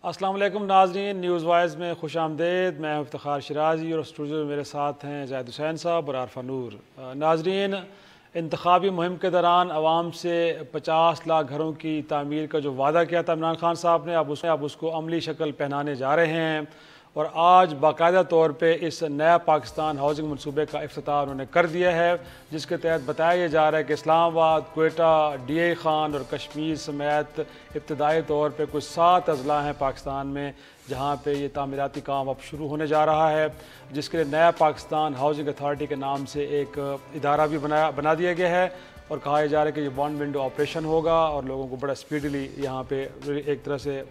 السلام علیکم ناظرین، نیوز وائز میں خوش آمدید۔ میں افتخار شرازی اور اسٹوڈیو میں میرے ساتھ ہیں زید حسین صاحب اور عارفہ نور۔ ناظرین، انتخابی مہم کے دوران عوام سے 50 لاکھ گھروں کی تعمیر کا جو وعدہ کیا تھا عمران خان صاحب نے، اب اس کو عملی شکل پہنانے جا رہے ہیں، اور آج باقاعدہ طور پہ اس نیا پاکستان ہاؤسنگ منصوبے کا افتتاح انہوں نے کر دیا ہے، جس کے تحت بتایا یہ جا رہا ہے کہ اسلام آباد، کوئٹہ، ڈی اے خان اور کشمیر سمیت ابتدائی طور پہ کچھ 7 اضلاع ہیں پاکستان میں جہاں پہ یہ تعمیراتی کام اب شروع ہونے جا رہا ہے، جس کے لیے نیا پاکستان ہاؤسنگ اتھارٹی کے نام سے ایک ادارہ بھی بنا دیا گیا ہے، اور کہا جا رہا ہے کہ یہ 1 ونڈو آپریشن ہوگا اور لوگوں کو بڑا سپیڈلی یہاں پہ ایک طرح سے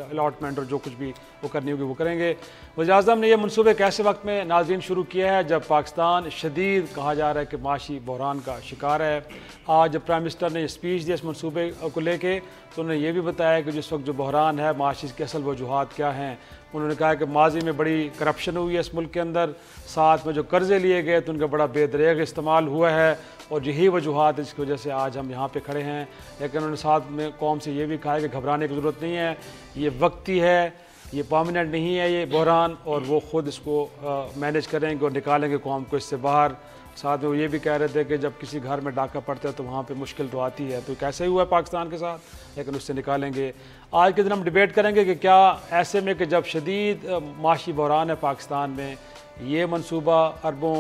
الاٹمنٹ اور جو کچھ بھی وہ کرنی ہوگی وہ کریں گے۔ وزیر اعظم نے یہ منصوبے ایک ایسے وقت میں ناظرین شروع کیا ہے جب پاکستان شدید کہا جا رہا ہے کہ معاشی بحران کا شکار ہے۔ آج جب پرائم منسٹر نے یہ اسپیچ دی اس منصوبے کو لے کے تو انہوں نے یہ بھی بتایا کہ جس وقت جو بحران ہے معاشی کی اصل وجوہات کیا ہیں۔ انہوں نے کہا کہ ماضی میں بڑی کرپشن ہوئی ہے اس ملک کے اندر، ساتھ میں جو قرضے لیے گئے تو ان کا بڑا بے دریغ استعمال ہوا ہے، اور یہی وجوہات اس کی وجہ سے آج ہم یہاں پہ کھڑے ہیں۔ لیکن انہوں نے ساتھ میں قوم سے یہ بھی کہا ہے کہ گھبرانے کی ضرورت نہیں ہے، یہ وقتی ہے، یہ پرماننٹ نہیں ہے یہ بحران، اور وہ خود اس کو مینیج کریں گے اور نکالیں گے قوم کو اس سے باہر۔ ساتھ میں وہ یہ بھی کہہ رہے تھے کہ جب کسی گھر میں ڈاکہ پڑتا ہے تو وہاں پہ مشکل تو آتی ہے، تو کیسے ہی ہوا ہے پاکستان کے ساتھ، لیکن اس سے نکالیں گے۔ آج کے دن ہم ڈیبیٹ کریں گے کہ کیا ایسے میں کہ جب شدید معاشی بحران ہے پاکستان میں، یہ منصوبہ اربوں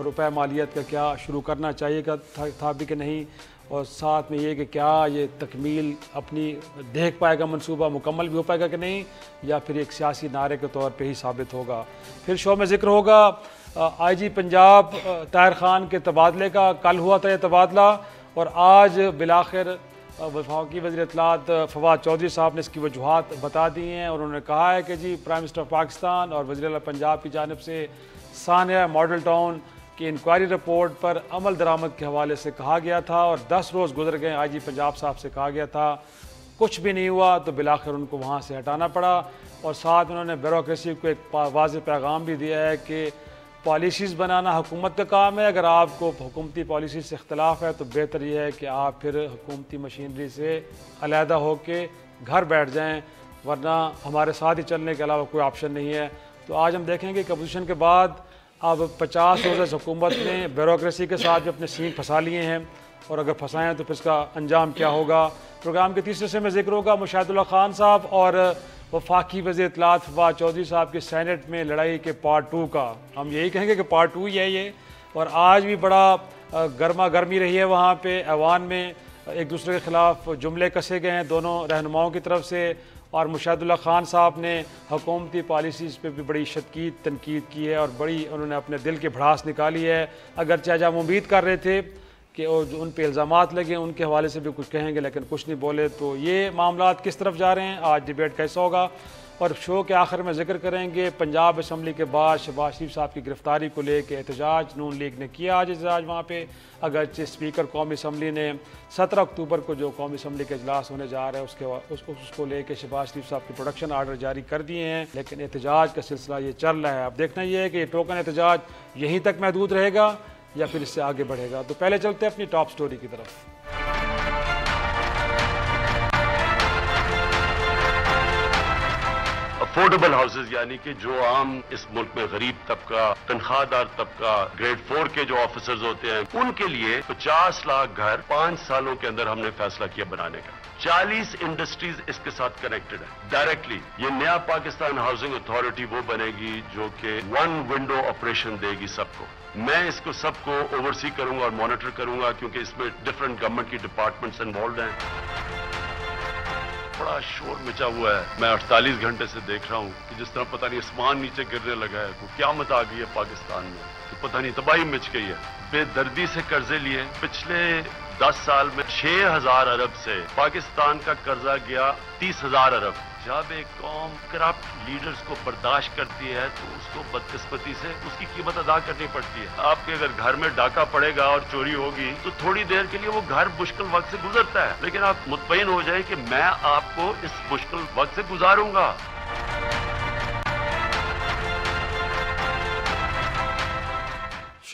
روپے مالیت کا کیا شروع کرنا چاہیے تھا بھی کہ نہیں، اور ساتھ میں یہ کہ کیا یہ تکمیل اپنی دیکھ پائے گا، منصوبہ مکمل بھی ہو پائے گا کہ نہیں، یا پھر ایک سیاسی نعرے کے طور پہ ہی ثابت ہوگا۔ پھر شو میں ذکر ہوگا آئی جی پنجاب طاہر خان کے تبادلے کا۔ کل ہوا تھا یہ تبادلہ، اور آج بالآخر وفاقی وزیر اطلاعات فواد چودھری صاحب نے اس کی وجوہات بتا دی ہیں، اور انہوں نے کہا ہے کہ جی پرائم منسٹر پاکستان اور وزیر اعلیٰ پنجاب کی جانب سے ثانیہ ماڈل ٹاؤن کی انکوائری رپورٹ پر عمل درآمد کے حوالے سے کہا گیا تھا، اور 10 روز گزر گئے، آئی جی پنجاب صاحب سے کہا گیا تھا، کچھ بھی نہیں ہوا، تو بالآخر ان کو وہاں سے ہٹانا پڑا۔ اور ساتھ انہوں نے بیوروکریسی کو ایک واضح پیغام بھی دیا ہے کہ پالیسیز بنانا حکومت کا کام ہے، اگر آپ کو حکومتی پالیسی سے اختلاف ہے تو بہتر یہ ہے کہ آپ پھر حکومتی مشینری سے علیحدہ ہو کے گھر بیٹھ جائیں، ورنہ ہمارے ساتھ ہی چلنے کے علاوہ کوئی آپشن نہیں ہے۔ تو آج ہم دیکھیں گے کہ اپوزیشن کے بعد اب 50 روز حکومت نے بیوروکریسی کے ساتھ بھی اپنے سینگ پھنسا لیے ہیں، اور اگر پھنسائیں تو پھر اس کا انجام کیا ہوگا۔ پروگرام کے تیسرے حصے میں ذکر ہوگا مشاہد اللہ خان صاحب اور وفاقی وزیر اطلاعات فواد چودھری صاحب کی سینٹ میں لڑائی کے پارٹ 2 کا۔ ہم یہی کہیں گے کہ پارٹ 2 ہی ہے یہ، اور آج بھی بڑا گرما گرمی رہی ہے وہاں پہ، ایوان میں ایک دوسرے کے خلاف جملے کسے گئے ہیں دونوں رہنماؤں کی طرف سے، اور مشاہد اللہ خان صاحب نے حکومتی پالیسیز پہ بھی بڑی شدید تنقید کی ہے، اور بڑی انہوں نے اپنے دل کی بھڑاس نکالی ہے، اگرچہ ہم امید کر رہے تھے کہ جو ان پہ الزامات لگے ان کے حوالے سے بھی کچھ کہیں گے، لیکن کچھ نہیں بولے۔ تو یہ معاملات کس طرف جا رہے ہیں، آج ڈیبیٹ کیسا ہوگا، اور شو کے آخر میں ذکر کریں گے پنجاب اسمبلی کے بعد شہباز شریف صاحب کی گرفتاری کو لے کے احتجاج نون لیگ نے کیا آج احتجاج وہاں پہ، اگرچہ اسپیکر قومی اسمبلی نے 17 اکتوبر کو جو قومی اسمبلی کا اجلاس ہونے جا رہا ہے اس کو لے کے شہباز شریف صاحب کے پروڈکشن آرڈر جاری کر دیے ہیں، لیکن احتجاج کا سلسلہ یہ چل رہا ہے۔ اب دیکھنا یہ ہے کہ یہ ٹوکن احتجاج یہیں تک محدود رہے گا یا پھر اس سے آگے بڑھے گا۔ تو پہلے چلتے ہیں اپنی ٹاپ سٹوری کی طرف۔ افورڈیبل ہاؤسز، یعنی کہ جو عام اس ملک میں غریب طبقہ، تنخواہ دار طبقہ، گریڈ 4 کے جو آفیسرز ہوتے ہیں ان کے لیے 50 لاکھ گھر 5 سالوں کے اندر ہم نے فیصلہ کیا بنانے کا۔ 40 انڈسٹریز اس کے ساتھ کنیکٹڈ ہیں ڈائریکٹلی۔ یہ نیا پاکستان ہاؤسنگ اتھارٹی وہ بنے گی جو کہ 1 ونڈو آپریشن دے گی سب کو۔ میں اس کو سب کو اوورسی کروں گا اور مانیٹر کروں گا، کیونکہ اس میں ڈفرنٹ گورنمنٹ کی ڈپارٹمنٹس انوالوڈ ہیں۔ بڑا شور مچا ہوا ہے، میں 48 گھنٹے سے دیکھ رہا ہوں کہ جس طرح پتہ نہیں آسمان نیچے گرنے لگا ہے، کوئی قیامت آ گئی ہے پاکستان میں، کہ پتہ نہیں تباہی مچ گئی ہے۔ بے دردی سے قرضے لیے، پچھلے 10 سال میں 6000 ارب سے پاکستان کا قرضہ گیا 30,000 ارب۔ جب ایک قوم کرپٹ لیڈرز کو برداشت کرتی ہے تو اس کو بدقسمتی سے اس کی قیمت ادا کرنی پڑتی ہے۔ آپ کے اگر گھر میں ڈاکہ پڑے گا اور چوری ہوگی تو تھوڑی دیر کے لیے وہ گھر مشکل وقت سے گزرتا ہے، لیکن آپ مطمئن ہو جائیں کہ میں آپ کو اس مشکل وقت سے گزاروں گا۔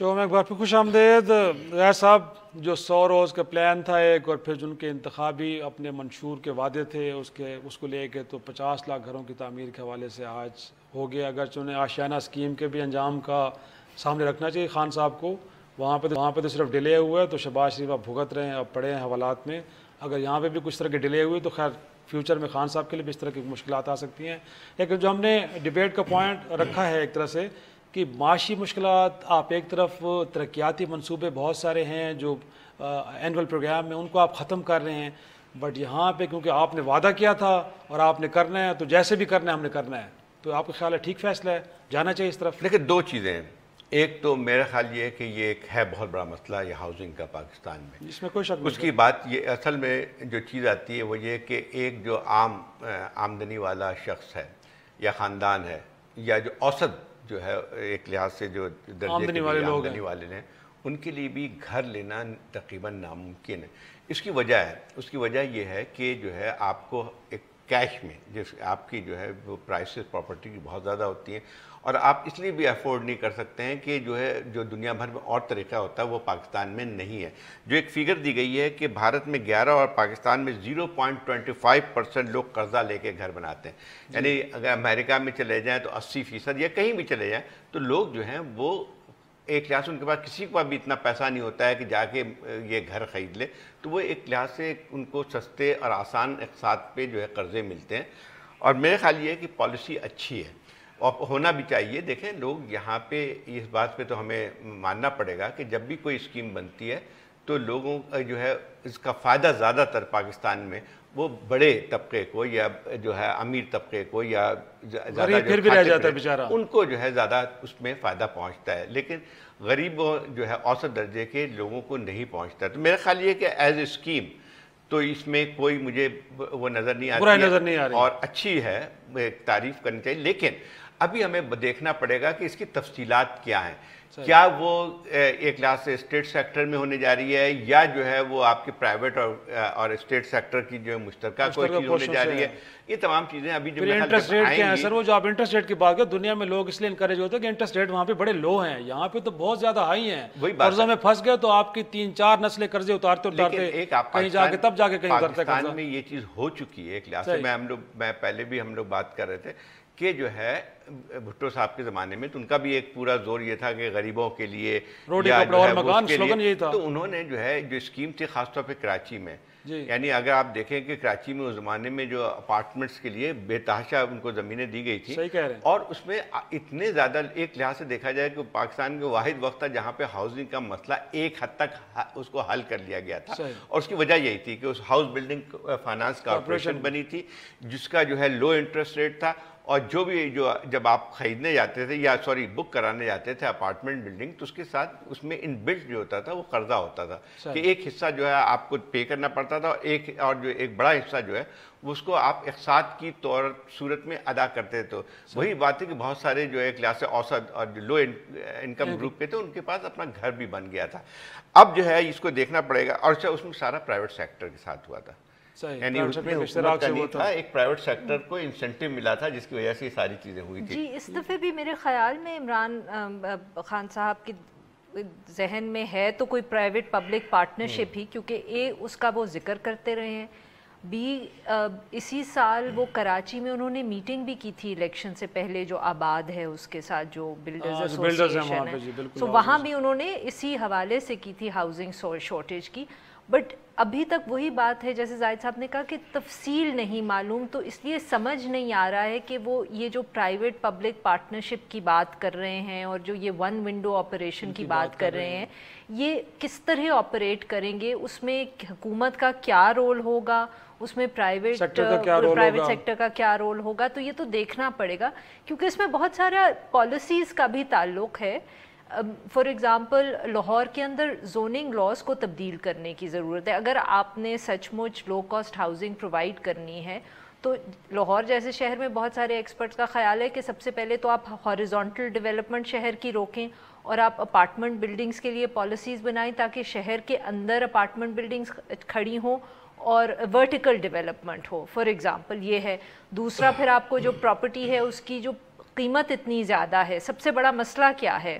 شو میں ایک بار پھر خوش آمدید. ریاض صاحب، جو 100 روز کا پلان تھا ایک، اور پھر جن کے انتخابی اپنے منشور کے وعدے تھے اس کو لے کے، تو 50 لاکھ گھروں کی تعمیر کے حوالے سے آج ہو گیا. اگرچہ انہیں آشیانہ اسکیم کے بھی انجام کا سامنے رکھنا چاہیے خان صاحب کو. وہاں پہ تو صرف ڈیلے ہوا ہے، تو شہباز شریف آپ بھگت رہے ہیں، اب پڑے ہیں حوالات میں. اگر یہاں پہ بھی کچھ طرح کے ڈیلے ہوئے تو خیر فیوچر میں خان صاحب کے لیے بھی اس طرح کی مشکلات آ سکتی ہیں. لیکن جو ہم نے ڈیبیٹ کا پوائنٹ رکھا ہے ایک طرح سے کہ معاشی مشکلات، آپ ایک طرف ترقیاتی منصوبے بہت سارے ہیں جو اینول پروگرام میں، ان کو آپ ختم کر رہے ہیں، بٹ یہاں پہ کیونکہ آپ نے وعدہ کیا تھا اور آپ نے کرنا ہے، تو جیسے بھی کرنا ہے ہم نے کرنا ہے. تو آپ کا خیال ہے ٹھیک فیصلہ ہے، جانا چاہیے اس طرف؟ لیکن دو چیزیں ہیں. ایک تو میرا خیال یہ ہے کہ یہ ایک ہے بہت بڑا مسئلہ یہ ہاؤسنگ کا پاکستان میں، اس میں کوئی شک نہیں. اس کی بات یہ اصل میں جو چیز آتی ہے وہ یہ کہ ایک جو عام آمدنی والا شخص ہے یا خاندان ہے، یا جو اوسط جو ہے ایک لحاظ سے جو درجے آمدنی والے ہیں، ان کے لیے بھی گھر لینا تقریباً ناممکن ہے. اس کی وجہ یہ ہے کہ جو ہے آپ کو ایک کیش میں جس آپ کی جو ہے وہ پرائسز پراپرٹی کی بہت زیادہ ہوتی ہیں، اور آپ اس لیے بھی افورڈ نہیں کر سکتے ہیں کہ جو ہے جو دنیا بھر میں اور طریقہ ہوتا ہے وہ پاکستان میں نہیں ہے. جو ایک فگر دی گئی ہے کہ بھارت میں 11 اور پاکستان میں 0.25% لوگ قرضہ لے کے گھر بناتے ہیں. یعنی اگر امریکہ میں چلے جائیں تو 80% یا کہیں بھی چلے جائیں تو لوگ جو ہیں وہ ایک لحاظ سے ان کے پاس کسی کو بھی اتنا پیسہ نہیں ہوتا ہے کہ جا کے یہ گھر خرید لے، تو وہ ایک لحاظ سے ان کو سستے اور آسان اقساط پہ جو ہے قرضے ملتے ہیں. اور میرے خیال یہ ہے کہ پالیسی اچھی ہے اور ہونا بھی چاہیے. دیکھیں لوگ یہاں پہ اس بات پہ تو ہمیں ماننا پڑے گا کہ جب بھی کوئی اسکیم بنتی ہے تو لوگوں جو ہے اس کا فائدہ زیادہ تر پاکستان میں وہ بڑے طبقے کو یا جو ہے امیر طبقے کو یا زیادہ پھر بھی رہ جاتا ہے بیچارہ، ان کو جو ہے زیادہ اس میں فائدہ پہنچتا ہے، لیکن غریب جو ہے اوسط درجے کے لوگوں کو نہیں پہنچتا. تو میرا خیال یہ کہ ایز اے اسکیم تو اس میں کوئی مجھے وہ نظر نہیں آتی ہے اور اچھی ہے، تعریف کرنی چاہیے. لیکن ابھی ہمیں دیکھنا پڑے گا کہ اس کی تفصیلات کیا ہیں. کیا وہ ایک لحاظ سے اسٹیٹ سیکٹر میں ہونے جا رہی ہے یا جو ہے وہ آپ کے پرائیویٹ اور اسٹیٹ سیکٹر کی جو مشترکہ کوئی چیز ہونے جا رہی ہے. یہ تمام چیزیں ابھی جو انٹرسٹ ریٹ کیا ہے سر؟ وہ جو آپ انٹرسٹ ریٹ کی بات کریں، دنیا میں لوگ اس لیے انکریج ہوتے ہیں کہ انٹرسٹ ریٹ وہاں پہ بڑے لو ہیں، یہاں پہ تو بہت زیادہ ہائی ہیں. قرضوں میں پھنس گئے تو آپ کی 3-4 نسلیں قرضے اتارتے کہیں جا کے تب جا کے کہیں اترتے. پاکستان میں یہ چیز ہو چکی ہے ایک لحاظ سے. میں پہلے بھی ہم لوگ بات کر رہے تھے کہ جو ہے بھٹو صاحب کے زمانے میں تو ان کا بھی ایک پورا زور یہ تھا کہ غریبوں کے لیے روٹی کپڑا اور مکان، سلوگن یہی تھا. تو انہوں نے جو ہے جو اسکیم تھی خاص طور پہ کراچی میں، یعنی اگر آپ دیکھیں کہ کراچی میں اس زمانے میں جو اپارٹمنٹس کے لیے بے تحاشا ان کو زمینیں دی گئی تھی، اور اس میں اتنے زیادہ ایک لحاظ سے دیکھا جائے کہ پاکستان کے واحد وقت تھا جہاں پہ ہاؤسنگ کا مسئلہ ایک حد تک اس کو حل کر لیا گیا تھا. اور اس کی وجہ یہی تھی کہ اس ہاؤس بلڈنگ فائنانس کارپوریشن بنی تھی جس کا جو ہے لو انٹرسٹ ریٹ تھا، اور جو بھی جب آپ خریدنے جاتے تھے یا بک کرانے جاتے تھے اپارٹمنٹ بلڈنگ، تو اس کے ساتھ اس میں ان بلٹ جو ہوتا تھا وہ قرضہ ہوتا تھا کہ ایک حصہ جو ہے آپ کو پے کرنا پڑتا تھا اور جو ایک بڑا حصہ جو ہے اس کو آپ اقساط کی صورت میں ادا کرتے تھے. وہی بات ہے کہ بہت سارے جو ایک لحاظ سے اوسط اور جو لو انکم گروپ کے تھے ان کے پاس اپنا گھر بھی بن گیا تھا. اب جو ہے اس کو دیکھنا پڑے گا، اور اس میں سارا پرائیویٹ سیکٹر کے ساتھ ہوا تھا. یعنی اس میں حکومت کا نہیں تھا، ایک پرائیویٹ سیکٹر کو انسینٹیو ملا تھا جس کی وجہ سے یہ ساری چیزیں ہوئی تھی. جی اس دفعہ بھی میرے خیال میں عمران خان صاحب کی ذہن میں ہے تو کوئی پرائیویٹ پبلک پارٹنرشپ ہی، کیونکہ اس کا وہ ذکر کرتے رہے ہیں. اسی سال وہ کراچی میں انہوں نے میٹنگ بھی کی تھی الیکشن سے پہلے، جو آباد ہے اس کے ساتھ جو بلڈرز ایسوسیشن ہے، تو وہاں بھی انہوں نے اسی حوالے سے کی تھی ہاؤسنگ شارٹیج کی. بٹ ابھی تک وہی بات ہے جیسے زاہد صاحب نے کہا کہ تفصیل نہیں معلوم، تو اس لیے سمجھ نہیں آ رہا ہے کہ وہ یہ جو پرائیویٹ پبلک پارٹنرشپ کی بات کر رہے ہیں اور جو یہ ون ونڈو آپریشن کی بات کر رہے ہیں، یہ کس طرح آپریٹ کریں گے، اس میں حکومت کا کیا رول ہوگا، اس میں پرائیویٹ سیکٹر کا کیا رول ہوگا. تو یہ تو دیکھنا پڑے گا کیونکہ اس میں بہت سارا پالیسیز کا بھی تعلق ہے. فار ایگزامپل لاہور کے اندر زوننگ لاز کو تبدیل کرنے کی ضرورت ہے. اگر آپ نے سچ مچ لو کاسٹ ہاؤسنگ پرووائڈ کرنی ہے تو لاہور جیسے شہر میں بہت سارے ایکسپرٹس کا خیال ہے کہ سب سے پہلے تو آپ ہاریزونٹل ڈیولپمنٹ شہر کی روکیں اور آپ اپارٹمنٹ بلڈنگز کے لیے پالیسیز بنائیں تاکہ شہر کے اندر اپارٹمنٹ بلڈنگز کھڑی ہوں اور vertical development who. For example یہ ہے. دوسرا پھر آپ کو جو پراپرٹی ہے اس کی جو قیمت اتنی زیادہ ہے، سب سے بڑا مسئلہ کیا ہے؟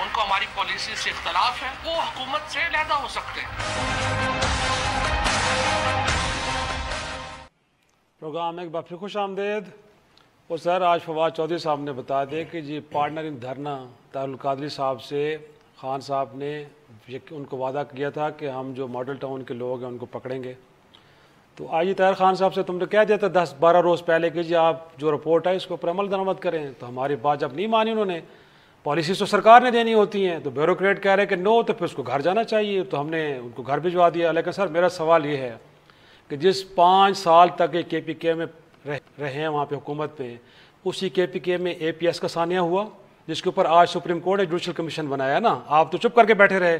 ان کو ہماری پالیسی سے اختلاف ہے، وہ حکومت سے علیحدہ ہو سکتے ہیں۔ پروگرام میں ایک بار پھر خوش آمدید۔ اور سر آج فواد چودھری صاحب نے بتا دیا کہ جی پارٹنر ان دھرنا طاہر القادری صاحب سے خان صاحب نے ان کو وعدہ کیا تھا کہ ہم جو ماڈل ٹاؤن کے لوگ ہیں ان کو پکڑیں گے۔ تو آج طاہر خان صاحب سے تم نے کہہ دیا تھا 10-12 روز پہلے کہ جی آپ جو رپورٹ ہے اس کو پر عمل درآمد کریں، تو ہماری بات جب نہیں مانی انہوں نے، پالیسیز تو سرکار نے دینی ہوتی ہیں، تو بیوروکریٹ کہہ رہے کہ نو، تو پھر اس کو گھر جانا چاہیے، تو ہم نے ان کو گھر بھجوا دیا۔ لیکن سر میرا سوال یہ ہے کہ جس 5 سال تک کے پی کے میں رہے ہیں وہاں پہ حکومت پہ، اسی کے پی کے میں اے پی ایس کا ثانیہ ہوا جس کے اوپر آج سپریم کورٹ نے جوڈیشل کمیشن بنایا نا، آپ تو چپ کر کے بیٹھے رہے۔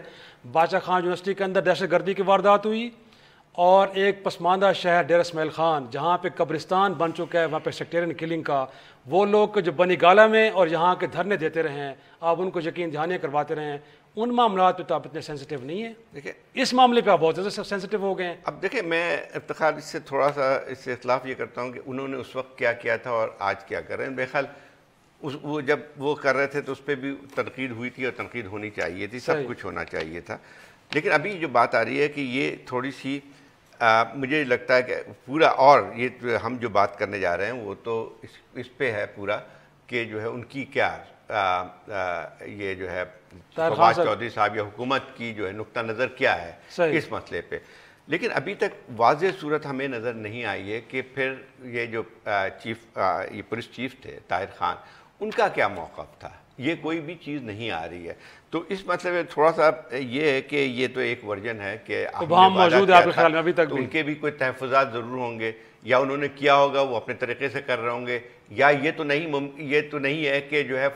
بادشاہ خان یونیورسٹی کے اندر دہشت گردی کی واردات ہوئی، اور ایک پسماندہ شہر ڈیرہ اسماعیل خان جہاں پہ قبرستان بن چکا ہے، وہاں پہ سیکٹیرین کلنگ کا، وہ لوگ جو بنی گالا میں اور یہاں کے دھرنے دیتے رہے ہیں، آپ ان کو یقین دہانیاں کرواتے رہے ہیں، ان معاملات پہ تو آپ اتنے سینسٹیو نہیں ہیں، دیکھیں اس معاملے پہ آپ بہت زیادہ سینسٹیو ہو گئے ہیں۔ اب دیکھیں میں افتخار اس سے تھوڑا سا اس سے اختلاف یہ کرتا ہوں کہ انہوں نے اس وقت کیا کیا تھا اور آج کیا کر رہے ہیں۔ بہرحال وہ جب وہ کر رہے تھے تو اس پہ بھی تنقید ہوئی تھی اور تنقید ہونی چاہیے تھی، سب کچھ ہونا چاہیے تھا، لیکن ابھی جو بات آ رہی ہے کہ یہ تھوڑی سی مجھے لگتا ہے کہ پورا، اور یہ ہم جو بات کرنے جا رہے ہیں وہ تو اس پہ ہے پورا کہ جو ہے ان کی کیا یہ جو ہے فواد چودھری صاحب یا حکومت کی جو ہے نقطہ نظر کیا ہے اس مسئلے پہ، لیکن ابھی تک واضح صورت ہمیں نظر نہیں آئی ہے کہ پھر یہ جو یہ پولیس چیف تھے طاہر خان، ان کا کیا موقف تھا، یہ کوئی بھی چیز نہیں آ رہی ہے۔ تو اس مسئلے میں تھوڑا سا یہ ہے کہ یہ تو ایک ورژن ہے کہ موجود ہے آپ کے خیال میں ابھی تک ان کے بھی کوئی تحفظات ضرور ہوں گے، یا انہوں نے کیا ہوگا وہ اپنے طریقے سے کر رہے ہوں گے، یا یہ تو نہیں ہے کہ جو ہے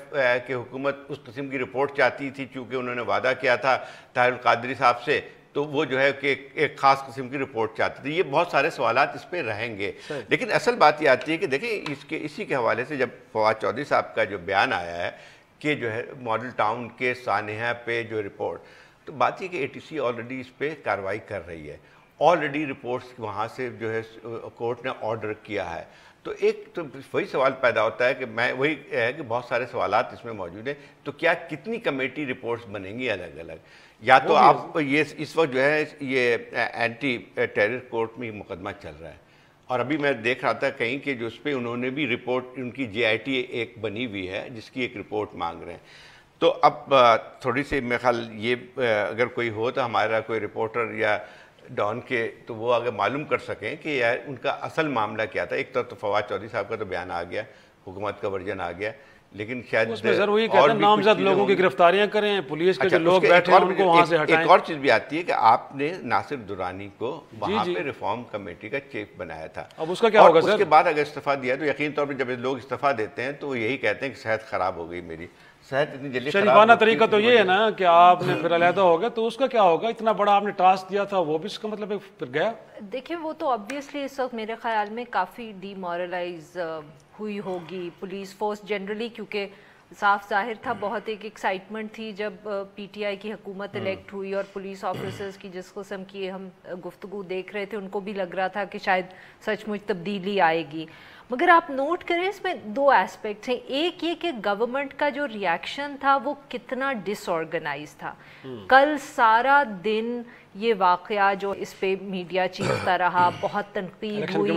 کہ حکومت اس قسم کی رپورٹ چاہتی تھی چونکہ انہوں نے وعدہ کیا تھا طاہر القادری صاحب سے، تو وہ جو ہے کہ ایک خاص قسم کی رپورٹ چاہتے تھے۔ یہ بہت سارے سوالات اس پہ رہیں گے، لیکن اصل بات یہ آتی ہے کہ دیکھیں اسی کے حوالے سے جب فواد چودھری صاحب کا جو بیان آیا ہے کہ جو ہے ماڈل ٹاؤن کے سانحہ پہ جو رپورٹ، تو بات یہ کہ اے ٹی سی آلریڈی اس پہ کارروائی کر رہی ہے، آلریڈی رپورٹس وہاں سے جو ہے کورٹ نے آرڈر کیا ہے، تو ایک تو وہی سوال پیدا ہوتا ہے کہ وہی ہے کہ بہت سارے سوالات اس میں موجود ہیں، تو کیا کتنی کمیٹی رپورٹس بنیں گی الگ الگ، یا تو آپ یہ اس وقت جو ہے یہ اینٹی ٹیرر کورٹ میں مقدمہ چل رہا ہے، اور ابھی میں دیکھ رہا تھا کہیں کہ جو اس پہ انہوں نے بھی رپورٹ، ان کی جے آئی ٹی ایک بنی ہوئی ہے جس کی ایک رپورٹ مانگ رہے ہیں، تو اب تھوڑی سی میرے خیال یہ اگر کوئی ہو تو ہمارا کوئی رپورٹر یا ڈان کے تو وہ اگر معلوم کر سکیں کہ یار ان کا اصل معاملہ کیا تھا۔ ایک تو فواد چودھری صاحب کا تو بیان آ گیا، حکومت کا ورژن آ گیا، لیکن شاید اس میں ضروری کہتے ہیں نامزد لوگوں کی گرفتاریاں کریں، پولیس کے جو لوگ بیٹھے ہیں ان کو وہاں سے ہٹائیں۔ ایک اور چیز بھی آتی ہے کہ آپ نے ناصر درانی کو وہاں پہ ریفارم کمیٹی کا چیف بنایا تھا، اب اس کا کیا ہوگا سر؟ اس کے بعد اگر استعفیٰ دیا تو یقین طور پہ جب لوگ استعفیٰ دیتے ہیں تو وہ یہی کہتے ہیں کہ صحت خراب ہو گئی میری، صحت اتنی جلدی شریفانہ طریقہ تو یہ ہے نا کہ آپ نے پھر علیحدہ ہو گیا، تو اس کا کیا ہوگا؟ اتنا بڑا آپ نے ٹاسک دیا تھا، وہ بھی اس کا مطلب پھر گیا۔ دیکھیں وہ تو obviously اس وقت میرے خیال میں کافی ڈی مورلائز ہوئی ہوگی پولیس فورس جنرلی، کیونکہ صاف ظاہر تھا بہت ایک ایکسائٹمنٹ تھی جب پی ٹی آئی کی حکومت الیکٹ ہوئی، اور پولیس آفیسرز کی جس قسم کی ہم گفتگو دیکھ رہے تھے ان کو بھی لگ رہا تھا کہ شاید سچ مچ تبدیلی آئے گی۔ مگر آپ نوٹ کریں اس میں 2 ایسپیکٹس ہیں، ایک یہ کہ گورنمنٹ کا جو ریاکشن تھا وہ کتنا ڈس آرگنائز تھا۔ کل سارا دن یہ واقعہ جو اس پہ میڈیا چیختا رہا، بہت تنقید ہوئی،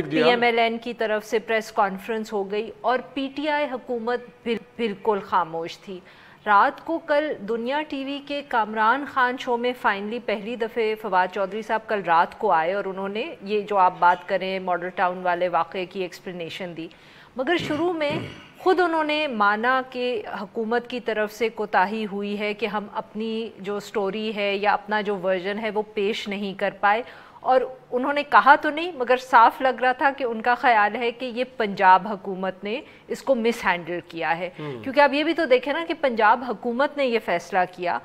پی ایم ایل این کی طرف سے پریس کانفرنس ہو گئی، اور پی ٹی آئی حکومت بالکل خاموش تھی۔ رات کو کل دنیا ٹی وی کے کامران خان شو میں فائنلی پہلی دفعہ فواد چودھری صاحب کل رات کو آئے، اور انہوں نے یہ جو آپ بات کریں ماڈل ٹاؤن والے واقعے کی ایکسپلینیشن دی، مگر شروع میں خود انہوں نے مانا کہ حکومت کی طرف سے کوتاہی ہوئی ہے کہ ہم اپنی جو سٹوری ہے یا اپنا جو ورژن ہے وہ پیش نہیں کر پائے، اور انہوں نے کہا تو نہیں مگر صاف لگ رہا تھا کہ ان کا خیال ہے کہ یہ پنجاب حکومت نے اس کو مس ہینڈل کیا ہے، کیونکہ اب یہ بھی تو دیکھیں نا کہ پنجاب حکومت نے یہ فیصلہ کیا۔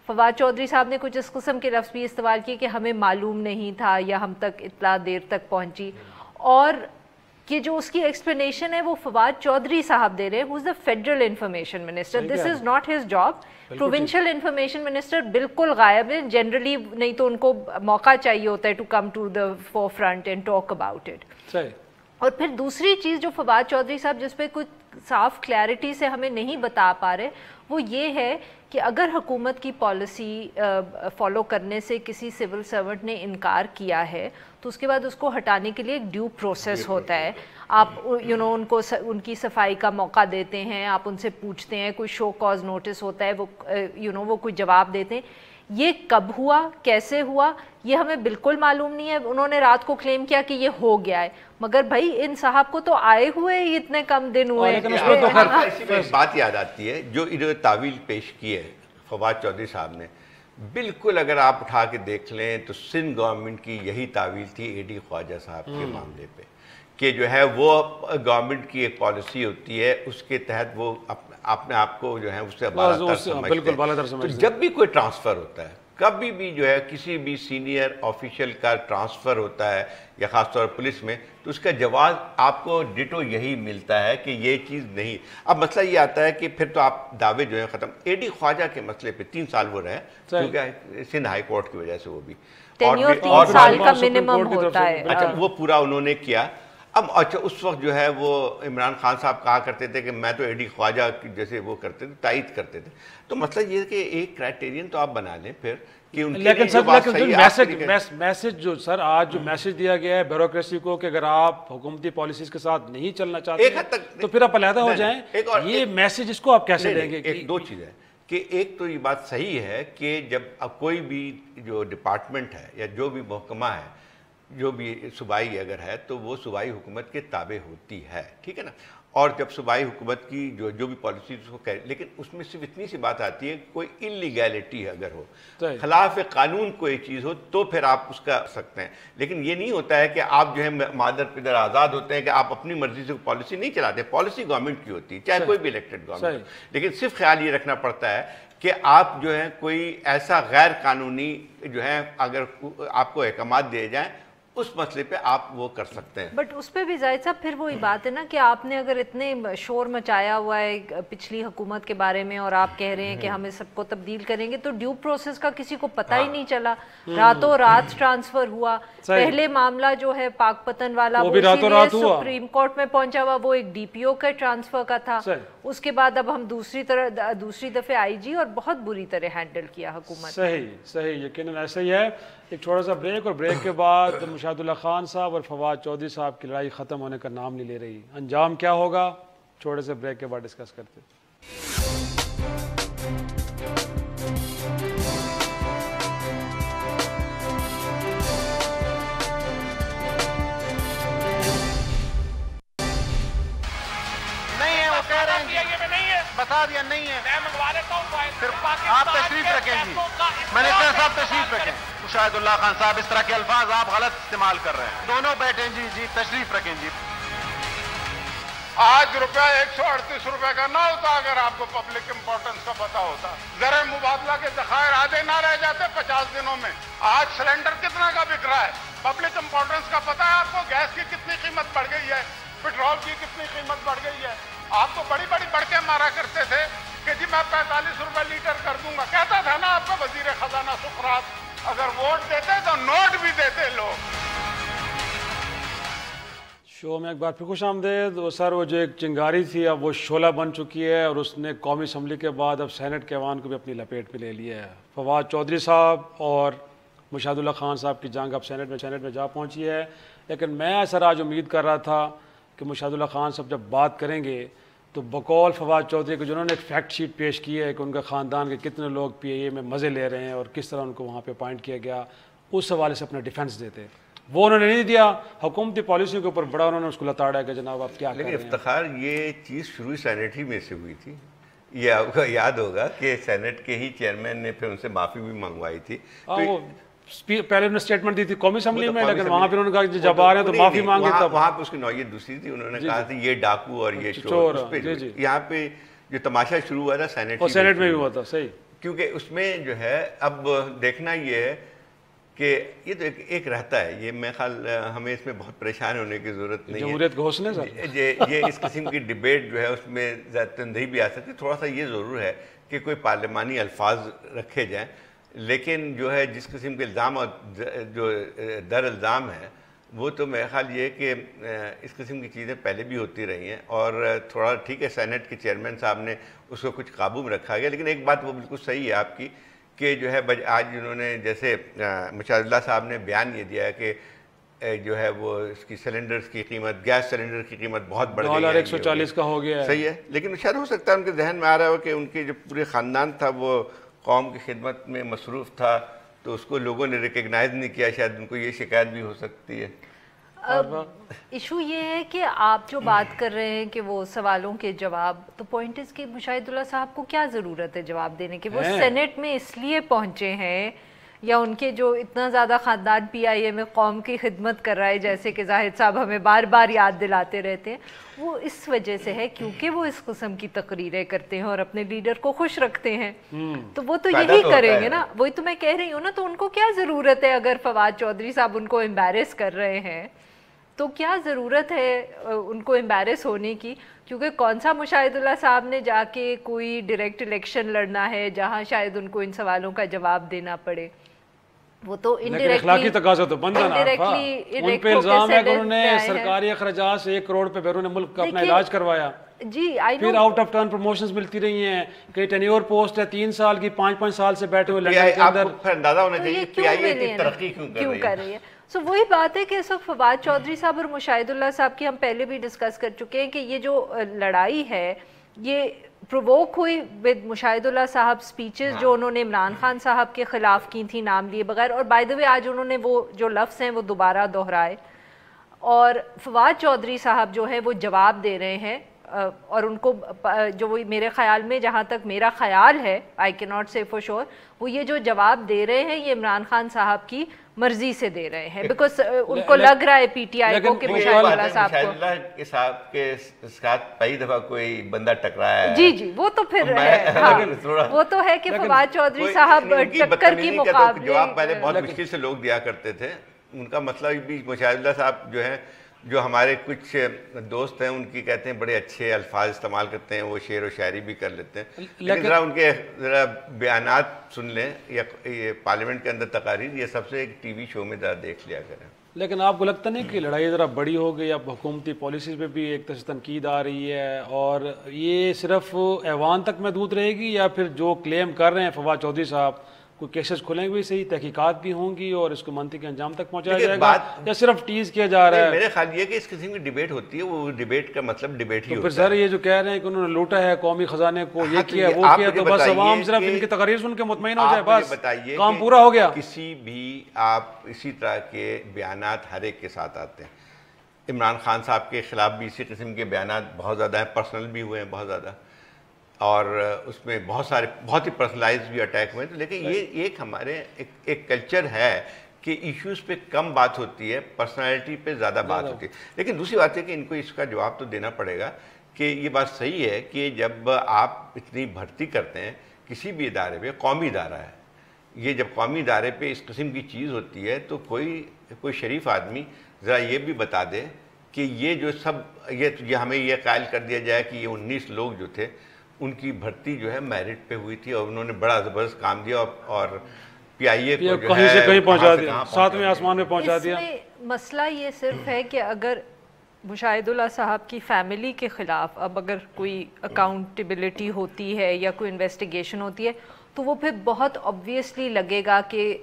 فواد چودھری صاحب نے کچھ اس قسم کے لفظ بھی استعمال کیے کہ ہمیں معلوم نہیں تھا یا ہم تک اطلاع دیر تک پہنچی، اور کہ جو اس کی ایکسپلینیشن ہے وہ فواد چودھری صاحب دے رہے ہیں، who's the federal information minister, this is not his job. Provincial information minister بالکل غائب ہیں جنرلی، نہیں تو ان کو موقع چاہیے ہوتا ہے to come to the forefront and talk about it. اور پھر دوسری چیز جو فواد چودھری صاحب جس پہ کچھ صاف کلیئرٹی سے ہمیں نہیں بتا پا رہے وہ یہ ہے کہ اگر حکومت کی پالیسی فالو کرنے سے کسی سول سرونٹ نے انکار کیا ہے تو اس کے بعد اس کو ہٹانے کے لیے ایک ڈیو پروسیس ہوتا ہے. آپ ان کو ان کی صفائی کا موقع دیتے ہیں, آپ ان سے پوچھتے ہیں, کوئی شو کاز نوٹس ہوتا ہے, وہ وہ کوئی جواب دیتے ہیں. یہ کب ہوا, کیسے ہوا, یہ ہمیں بالکل معلوم نہیں ہے. انہوں نے رات کو کلیم کیا کہ یہ ہو گیا ہے, مگر بھائی ان صاحب کو تو آئے ہوئے ہی اتنے کم دن ہوئے. اسی میں بات یاد آتی ہے جو انہوں نے تعویل پیش کی ہے فواد چودھری صاحب نے, بالکل اگر آپ اٹھا کے دیکھ لیں تو سندھ گورنمنٹ کی یہی تعویل تھی اے ڈی خواجہ صاحب کے معاملے پہ, کہ جو ہے وہ گورنمنٹ کی ایک پالیسی ہوتی ہے, اس کے تحت وہ اپنے آپ کو جو ہے اس سے بالاتر سمجھتے ہیں. جب بھی کوئی ٹرانسفر ہوتا ہے, کبھی بھی جو ہے کسی بھی سینئر آفیشل کا ٹرانسفر ہوتا ہے یا خاص طور پولیس میں, تو اس کا جواب آپ کو ڈیٹو یہی ملتا ہے کہ یہ چیز نہیں. اب مسئلہ یہ آتا ہے کہ پھر تو آپ دعوے جو ہیں ختم. اے ڈی خواجہ کے مسئلے پہ 3 سال وہ رہے, کیونکہ سندھ ہائی کورٹ کی وجہ سے وہ بھی, ٹینیور 3 سال کا منیمم ہوتا ہے. اچھا وہ پورا انہوں نے کیا. اب اچھا اس وقت جو ہے وہ عمران خان صاحب کہا کرتے تھے کہ میں تو اے ڈی خواجہ جیسے وہ کرتے تھے, تائید کرتے تھے. تو مسئلہ یہ ہے کہ ایک کرائٹیرین تو آپ بنا لیں پھر کہ ان لیکن میسج جو سر آج جو میسج دیا گیا ہے بیوروکریسی کو کہ اگر آپ حکومتی پالیسیز کے ساتھ نہیں چلنا چاہتے تو پھر آپ علیحدہ ہو جائیں, یہ میسج اس کو آپ کیسے دیں گے؟ ایک دو چیز ہے کہ ایک تو یہ بات صحیح ہے کہ جب اب کوئی بھی جو ڈپارٹمنٹ ہے یا جو بھی محکمہ ہے, جو بھی صوبائی اگر ہے تو وہ صوبائی حکومت کے تابع ہوتی ہے, ٹھیک ہے نا. اور جب صوبائی حکومت کی جو بھی پالیسی اس کو کہہ, لیکن اس میں صرف اتنی سی بات آتی ہے کوئی انلیگیلٹی اگر ہو, خلاف قانون کوئی چیز ہو تو پھر آپ اس کا سکتے ہیں. لیکن یہ نہیں ہوتا ہے کہ آپ جو ہے مادر پدر آزاد ہوتے ہیں کہ آپ اپنی مرضی سے پالیسی نہیں چلاتے. پالیسی گورنمنٹ کی ہوتی ہے, چاہے کوئی بھی الیکٹڈ گورنمنٹ ہو, لیکن صرف خیال یہ رکھنا پڑتا ہے کہ آپ جو ہے کوئی ایسا غیر قانونی جو ہے اگر آپ کو احکامات دیے جائیں اس مسئلے پہ آپ وہ کر سکتے ہیں. بٹ اس پہ بھی زاہد صاحب پھر وہی بات ہے نا کہ آپ نے اگر اتنے شور مچایا ہوا ہے پچھلی حکومت کے بارے میں اور آپ کہہ رہے ہیں کہ ہم اس سب کو تبدیل کریں گے, تو ڈیو پروسیس کا کسی کو پتہ ہی نہیں چلا. راتوں رات ٹرانسفر ہوا. پہلے معاملہ جو ہے پاک پتن والا وہ سپریم کورٹ میں پہنچا ہوا, وہ ایک ڈی پی او کے ٹرانسفر کا تھا. اس کے بعد اب ہم دوسری دفعہ آئی جی, اور بہت بری طرح ہینڈل کیا حکومت. صحیح یقیناً ایسا ہی ہے. ایک چھوٹا سا بریک, اور بریک کے بعد مشاہد اللہ خان صاحب اور فواد چودھری صاحب کی لڑائی ختم ہونے کا نام نہیں لے رہی. انجام کیا ہوگا, چھوٹے سے بریک کے بعد ڈسکس کرتے ہیں. بتا دیا نہیں ہے, میں منگوا لیتا ہوں, پھر آپ تشریف رکھیں جی, منسٹر صاحب تشریف رکھیں. مشاہد اللہ خان صاحب اس طرح کے الفاظ آپ غلط استعمال کر رہے ہیں. دونوں بیٹھیں جی تشریف رکھیں جی. آج روپیہ 138 روپے کا نہ ہوتا اگر آپ کو پبلک امپورٹنس کا پتا ہوتا. زر مبادلہ کے ذخائر آدھے نہ رہ جاتے 50 دنوں میں. آج سلنڈر کتنا کا بک رہا ہے, پبلک امپورٹنس کا پتا ہے آپ کو. گیس کی کتنی قیمت بڑھ گئی ہے, پیٹرول کی کتنی قیمت بڑھ گئی ہے. آپ کو بڑی بڑکیں مارا کرتے تھے کہ جی میں 45 روپے لیٹر کر دوں گا. کہتا تھا نا آپ کا وزیر خزانہ سقراط, اگر ووٹ دیتے تو نوٹ بھی دیتے لوگ. شو میں ایک بار پھر خوش آمدید. سر وہ جو ایک چنگاری تھی اب وہ شعلہ بن چکی ہے, اور اس نے قومی اسمبلی کے بعد اب سینٹ کے ایوان کو بھی اپنی لپیٹ میں لے لیا ہے. فواد چودھری صاحب اور مشاہد اللہ خان صاحب کی جنگ اب سینٹ میں جا پہنچی ہے. لیکن میں سر آج امید کر رہا تھا کہ مشاہد اللہ خان صاحب جب بات کریں گے تو بقول فواد چودھری کو جنہوں نے ایک فیکٹ شیٹ پیش کی ہے کہ ان کا خاندان کے کتنے لوگ پی اے میں مزے لے رہے ہیں اور کس طرح ان کو وہاں پہ اپوائنٹ کیا گیا, اس حوالے سے اپنا ڈیفنس دیتے. وہ انہوں نے نہیں دیا. حکومتی پالیسیوں کے اوپر بڑا انہوں نے اس کو لتاڑا کہ جناب آپ کیا کر رہے ہیں. لیکن افتخار یہ چیز شروع سینٹ ہی میں سے ہوئی تھی. یہ آپ کو یاد ہوگا کہ سینٹ کے ہی چیئرمین نے پھر ان سے معافی بھی منگوائی تھی. پہلے انہوں نے اسٹیٹمنٹ دی تھی قومی اسمبلی میں, لیکن وہاں پھر انہوں نے کہا کہ جب آ رہے ہیں تو معافی مانگے. وہاں پہ اس کی نوعیت دوسری تھی. انہوں نے کہا تھا یہ ڈاکو اور یہ چور. یہاں پہ جو تماشا شروع ہوا تھا سینٹ میں بھی ہوا تھا. صحیح, کیونکہ اس میں جو ہے اب دیکھنا یہ ہے کہ یہ تو ایک رہتا ہے, یہ میں خیال ہمیں اس میں بہت پریشان ہونے کی ضرورت نہیں ہے. جمہوریت کو حسن ہے سر. یہ اس قسم کی ڈبیٹ جو ہے اس میں زیادہ تندہی بھی آ سکتی. تھوڑا سا یہ ضرور ہے کہ کوئی پارلیمانی الفاظ رکھے جائیں, لیکن جو ہے جس قسم کے الزام اور جو در الزام ہے وہ تو میرا خیال یہ کہ اس قسم کی چیزیں پہلے بھی ہوتی رہی ہیں، اور تھوڑا ٹھیک ہے سینٹ کے چیئرمین صاحب نے اس کو کچھ قابو میں رکھا گیا، لیکن ایک بات وہ بالکل صحیح ہے آپ کی کہ جو ہے آج انہوں نے جیسے مشاہد اللہ صاحب نے بیان یہ دیا ہے کہ جو ہے وہ اس کی سلنڈرز کی قیمت، گیس سلنڈر کی قیمت بہت بڑھ گئی ہے، $140 کا ہو گیا ہے، صحیح ہے، لیکن شاید ہو سکتا ہے ان کے ذہن میں آ رہا ہو کہ ان کے جو پورے خاندان تھا وہ قوم کی خدمت میں مصروف تھا، تو اس کو لوگوں نے ریکگنائز نہیں کیا، شاید ان کو یہ شکایت بھی ہو سکتی ہے۔ ایشو یہ ہے کہ آپ جو بات کر رہے ہیں کہ وہ سوالوں کے جواب، تو پوائنٹ اس کہ مشاہد اللہ صاحب کو کیا ضرورت ہے جواب دینے کی؟ وہ سینٹ میں اس لیے پہنچے ہیں، یا ان کے جو اتنا زیادہ خاندان پی آئی اے میں قوم کی خدمت کر رہا ہے، جیسے کہ زاہد صاحب ہمیں بار بار یاد دلاتے رہتے ہیں، وہ اس وجہ سے ہے کیونکہ وہ اس قسم کی تقریریں کرتے ہیں اور اپنے لیڈر کو خوش رکھتے ہیں، تو وہ تو یہی کریں گے نا، وہی تو میں کہہ رہی ہوں نا، تو ان کو کیا ضرورت ہے؟ اگر فواد چودھری صاحب ان کو امبیرس کر رہے ہیں تو کیا ضرورت ہے ان کو امبیرس ہونے کی؟ کیونکہ کون سا مشاہد اللہ صاحب نے جا کے کوئی ڈائریکٹ الیکشن لڑنا ہے جہاں شاید ان کو ان سوالوں کا جواب دینا پڑے؟ وہ تو اخلاقی تقاضا تو بنتا نا، ان پہ الزام ہے کہ انہوں نے سرکاری اخراجات سے 1 کروڑ پہ بیرون ملک اپنا علاج کروایا، جی پھر آؤٹ آف ٹرن پروموشنز ملتی رہی ہیں، کہ ٹینیور پوسٹ ہے 3 سال کی، 5 سال سے بیٹھے ہوئے لندن کے اندر، آپ کو اندازہ ہونا چاہیے پی آئی اے کی ترقی کیوں کر رہی ہے۔ سو وہی بات ہے کہ اس وقت فواد چودھری صاحب اور مشاہد اللہ صاحب کی ہم پہلے بھی ڈسکس کر چکے ہیں کہ یہ جو لڑائی ہے یہ پرووک ہوئی ود مشاہد اللہ صاحب سپیچز جو انہوں نے عمران خان صاحب کے خلاف کی تھی نام لیے بغیر، اور بائی دا وے آج انہوں نے وہ جو لفظ ہیں وہ دوبارہ دہرائے، اور فواد چودھری صاحب جو ہے وہ جواب دے رہے ہیں، اور ان کو جو وہ میرے خیال میں، جہاں تک میرا خیال ہے، آئی کی ناٹ سے فور شور، وہ یہ جو جواب دے رہے ہیں یہ عمران خان صاحب کی مرضی سے دے رہے ہیں، بیکاز ان کو لگ رہا ہے پی ٹی آئی کو کہ مشاہد اللہ صاحب کو، مشاہد اللہ صاحب کے ساتھ پہلی دفعہ کوئی بندہ ٹکرایا ہے، جی وہ تو پھر وہ تو ہے کہ فواد چودھری صاحب ٹکر کی مقابلے جواب پہلے بہت مشکل سے لوگ دیا کرتے تھے، ان کا مطلب بھی مشاہد اللہ صاحب جو ہیں، جو ہمارے کچھ دوست ہیں ان کی کہتے ہیں بڑے اچھے الفاظ استعمال کرتے ہیں، وہ شعر و شاعری بھی کر لیتے ہیں، لیکن ذرا ان کے بیانات سن لیں، یا یہ پارلیمنٹ کے اندر تقاریر، یہ سب سے ایک ٹی وی شو میں ذرا دیکھ لیا کریں۔ لیکن آپ کو لگتا نہیں کہ لڑائی ذرا بڑی ہو گئی، اب حکومتی پالیسیز پہ بھی ایک تنقید آ رہی ہے، اور یہ صرف ایوان تک محدود رہے گی، یا پھر جو کلیم کر رہے ہیں فواد چودھری صاحب کوئی کیسز کھلیں گے صحیح، تحقیقات بھی ہوں گی اور اس کو منطقی انجام تک پہنچایا جائے گا، یا صرف ٹیز کیا جا رہا ہے؟ میرے خیال یہ کہ اس قسم کی ڈیبیٹ ہوتی ہے، وہ ڈیبیٹ کا مطلب ڈیبیٹ ہی ہوتا ہے۔ پھر سر یہ جو کہہ رہے ہیں کہ انہوں نے لوٹا ہے قومی خزانے کو، یہ کیا وہ کیا، تو بس عوام صرف ان کی تقاریر سن کے مطمئن ہو جائے، بس کام پورا ہو گیا؟ کسی بھی آپ اسی طرح کے بیانات ہر ایک کے ساتھ آتے ہیں، عمران خان صاحب کے خلاف بھی اسی قسم کے بیانات بہت زیادہ ہیں، پرسنل بھی ہوئے ہیں بہت زیادہ، اور اس میں بہت ہی پرسنلائز بھی اٹیک ہوئے ہیں، لیکن یہ ایک ہمارے ایک کلچر ہے کہ ایشوز پہ کم بات ہوتی ہے، پرسنالٹی پہ زیادہ بات ہوتی ہے۔ لیکن دوسری بات ہے کہ ان کو اس کا جواب تو دینا پڑے گا کہ یہ بات صحیح ہے کہ جب آپ اتنی بھرتی کرتے ہیں کسی بھی ادارے پہ، قومی ادارہ ہے یہ، جب قومی ادارے پہ اس قسم کی چیز ہوتی ہے تو کوئی شریف آدمی ذرا یہ بھی بتا دے کہ یہ جو سب یہ ہمیں یہ قائل کر دیا جائے کہ یہ 19 لوگ جو تھے ان کی بھرتی جو ہے میرٹ پہ ہوئی تھی، اور انہوں نے بڑا زبردست کام دیا، اور پی آئی اے کو کہیں سے کہیں پہنچا دیا، 7ویں آسمان پہ پہنچا دیا۔ اس میں مسئلہ یہ صرف ہے کہ اگر مشاہد اللہ صاحب کی فیملی کے خلاف اب اگر کوئی اکاؤنٹیبلٹی ہوتی ہے یا کوئی انویسٹیگیشن ہوتی ہے تو وہ پھر بہت obviously لگے گا کہ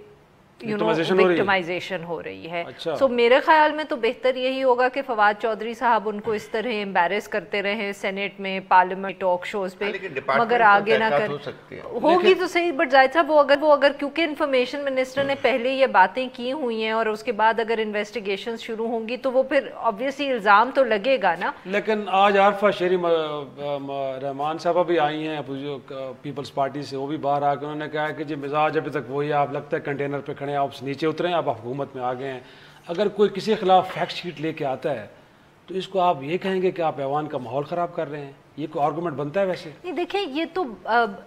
وکٹمائزیشن ہو رہی ہے۔ سو میرے خیال میں تو بہتر یہی ہوگا کہ فواد چودھری صاحب ان کو اس طرح امبیرس کرتے رہے سینٹ میں، پارلیمنٹ ٹاک شوز پہ، مگر آگے نہ کر ہوگی تو صحیح، بٹ زاہد صاحب وہ اگر کیونکہ انفارمیشن منسٹر نے پہلے یہ باتیں کی ہوئی ہیں اور اس کے بعد اگر انویسٹیگیشن شروع ہوں گی تو وہ پھر obviously الزام تو لگے گا نا۔ لیکن آج عارفہ شیری رحمان صاحبہ بھی آئی ہیں پیپلز پارٹی سے، وہ بھی باہر آ کے انہوں نے کہا کہ جی مزاج ابھی تک وہی، آپ لگتا ہے کنٹینر پہ آپ نیچے اترے ہیں، آپ حکومت میں آ گئے ہیں، اگر کوئی کسی خلاف فیکٹ شیٹ لے کے آتا ہے تو اس کو آپ یہ کہیں گے کہ آپ ایوان کا ماحول خراب کر رہے ہیں، یہ کوئی آرگومنٹ بنتا ہے؟ ویسے نہیں، دیکھیں یہ تو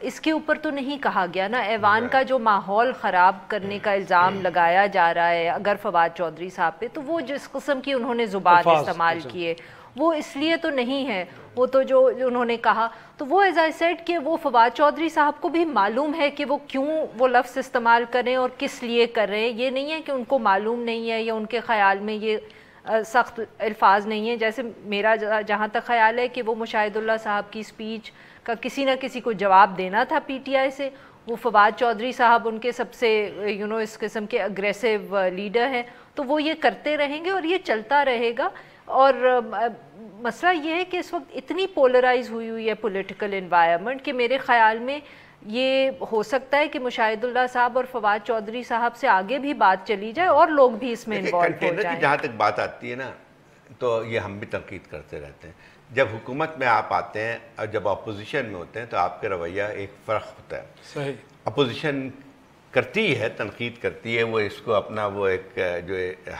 اس کے اوپر تو نہیں کہا گیا نا، ایوان کا جو ماحول خراب کرنے کا الزام لگایا جا رہا ہے اگر فواد چودھری صاحب پہ، تو وہ جس قسم کی انہوں نے زبان استعمال کیے، وہ اس لیے تو نہیں ہے، وہ تو جو انہوں نے کہا تو وہ ایز آئی سیڈ کہ وہ فواد چودھری صاحب کو بھی معلوم ہے کہ وہ کیوں وہ لفظ استعمال کریں اور کس لیے کر رہے ہیں. یہ نہیں ہے کہ ان کو معلوم نہیں ہے یا ان کے خیال میں یہ سخت الفاظ نہیں ہیں. جیسے میرا جہاں تک خیال ہے کہ وہ مشاہد اللہ صاحب کی اسپیچ کا کسی نہ کسی کو جواب دینا تھا پی ٹی آئی سے. وہ فواد چودھری صاحب ان کے سب سے اس قسم کے اگریسو لیڈر ہیں، تو وہ یہ کرتے رہیں گے اور یہ چلتا رہے گا. اور مسئلہ یہ ہے کہ اس وقت اتنی پولرائز ہوئی ہے پولیٹیکل انوائرمنٹ کہ میرے خیال میں یہ ہو سکتا ہے کہ مشاہد اللہ صاحب اور فواد چودھری صاحب سے آگے بھی بات چلی جائے اور لوگ بھی اس میں انوالو ہو جائیں. جہاں تک بات آتی ہے نا تو یہ ہم بھی تنقید کرتے رہتے ہیں. جب حکومت میں آپ آتے ہیں اور جب اپوزیشن میں ہوتے ہیں تو آپ کا رویہ ایک فرق ہوتا ہے. صحیح. اپوزیشن کرتی ہے، تنقید کرتی ہے، وہ اس کو اپنا وہ ایک جو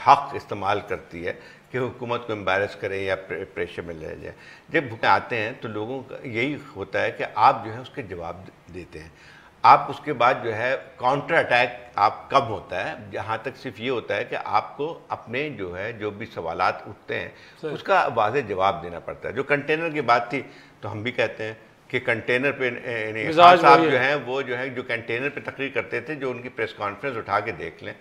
حق استعمال کرتی ہے کہ حکومت کو امبیرس کرے یا پریشر میں لے جائے. جب آتے ہیں تو لوگوں کا یہی ہوتا ہے کہ آپ جو ہے اس کے جواب دیتے ہیں. آپ اس کے بعد جو ہے کاؤنٹر اٹیک آپ کب ہوتا ہے، جہاں تک صرف یہ ہوتا ہے کہ آپ کو اپنے جو ہے جو بھی سوالات اٹھتے ہیں اس کا واضح جواب دینا پڑتا ہے. جو کنٹینر کی بات تھی تو ہم بھی کہتے ہیں کہ کنٹینر پہ خان صاحب جو ہیں وہ جو ہے جو کنٹینر پہ تقریر کرتے تھے، جو ان کی پریس کانفرنس اٹھا کے دیکھ لیں